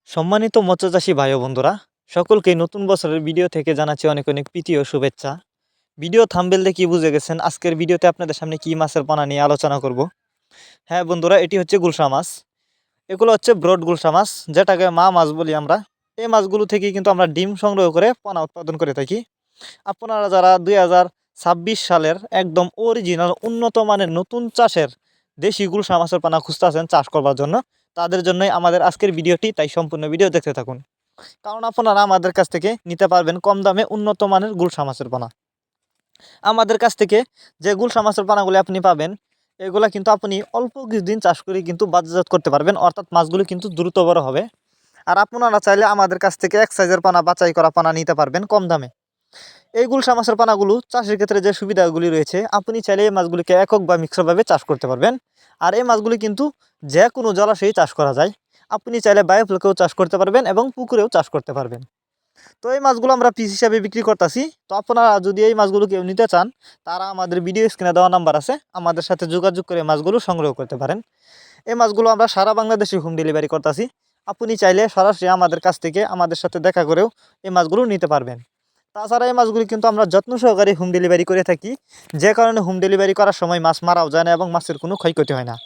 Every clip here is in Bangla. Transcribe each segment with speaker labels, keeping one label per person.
Speaker 1: সম্মানিত মৎস্যচাষী ভাই ও বন্ধুরা, সকলকে নতুন বছরের ভিডিও থেকে জানাচ্ছি অনেক অনেক প্রীতি ও শুভেচ্ছা। ভিডিও থাম্বনেল দেখে বুঝে গেছেন আজকের ভিডিওতে আপনাদের সামনে কি মাছের পোনা নিয়ে আলোচনা করব। হ্যাঁ বন্ধুরা, এটি হচ্ছে গুলশা মাছ। এগুলো হচ্ছে ব্রড গুলশা মাছ, যেটাকে মা মাছ বলি আমরা। এই মাছগুলো থেকে কিন্তু আমরা ডিম সংগ্রহ করে পোনা উৎপাদন করে থাকি। আপনারা যারা 2026 সালের একদম অরিজিনাল উন্নত মানের নতুন চাষের দেশি গুলশা মাছের পোনা খুঁজতেছেন চাষ করবার জন্য, তাদের জন্যই আমাদের আজকের ভিডিওটি, তাই সম্পূর্ণ ভিডিও দেখতে থাকুন। কারণ আপনারা আমাদের কাছ থেকে নিতে পারবেন কম দামে উন্নত মানের গুলশা মাছের পোনা। আমাদের কাছ থেকে যে গুলশা মাছের পোনাগুলি আপনি পাবেন, এগুলা কিন্তু আপনি অল্প কিছুদিন চাষ করে কিন্তু বাজারজাত করতে পারবেন, অর্থাৎ মাছগুলি কিন্তু দ্রুত বড় হবে। আর আপনারা চাইলে আমাদের কাছ থেকে এক সাইজের পোনা, বাছাই করা পোনা নিতে পারবেন কম দামে। এই গুলশা মাছের পোনাগুলো চাষের ক্ষেত্রে যে সুবিধাগুলি রয়েছে, আপনি চাইলে এই মাছগুলিকে একক বা মিশ্রভাবে চাষ করতে পারবেন। আর এই মাছগুলি কিন্তু যে কোনো জলাশয়ে চাষ করা যায়। আপনি চাইলে বায়োফ্লকেও চাষ করতে পারবেন এবং পুকুরেও চাষ করতে পারবেন। তো এই মাছগুলো আমরা পিস হিসাবে বিক্রি করতেছি। তো আপনারা যদি এই মাছগুলো কেউ নিতে চান, তারা আমাদের ভিডিও স্ক্রিনে দেওয়া নাম্বার আছে, আমাদের সাথে যোগাযোগ করে মাছগুলো সংগ্রহ করতে পারেন। এই মাছগুলো আমরা সারা বাংলাদেশে হোম ডেলিভারি করতেছি। আপনি চাইলে সরাসরি আমাদের কাছ থেকে আমাদের সাথে দেখা করেও এই মাছগুলো নিতে পারবেন। তাছাড়া এই মাছগুলি কিন্তু আমরা যত্ন সহকারে হোম ডেলিভারি করে থাকি, যে কারণে হোম ডেলিভারি করার সময় মাছ মারাও যায় না এবং মাছের কোনো ক্ষয়ক্ষতি হয় না।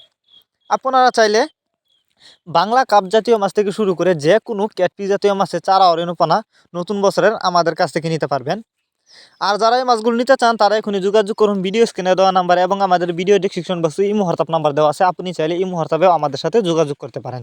Speaker 1: আপনারা চাইলে বাংলা কাপ জাতীয় মাছ থেকে শুরু করে যে কোনো ক্যাটফিশ জাতীয় মাছের চারা অরেণুপনা নতুন বছরের আমাদের কাছ থেকে নিতে পারবেন। আর যারা এই মাছগুলো নিতে চান, তারা এখনই যোগাযোগ করুন ভিডিও স্ক্রিনে দেওয়া নাম্বার এবং আমাদের ভিডিও ডেসক্রিপশন বক্সে ইমো হোয়াটসঅ্যাপ নাম্বার দেওয়া আছে। আপনি চাইলে ইমো হোয়াটসঅ্যাপেও আমাদের সাথে যোগাযোগ করতে পারেন।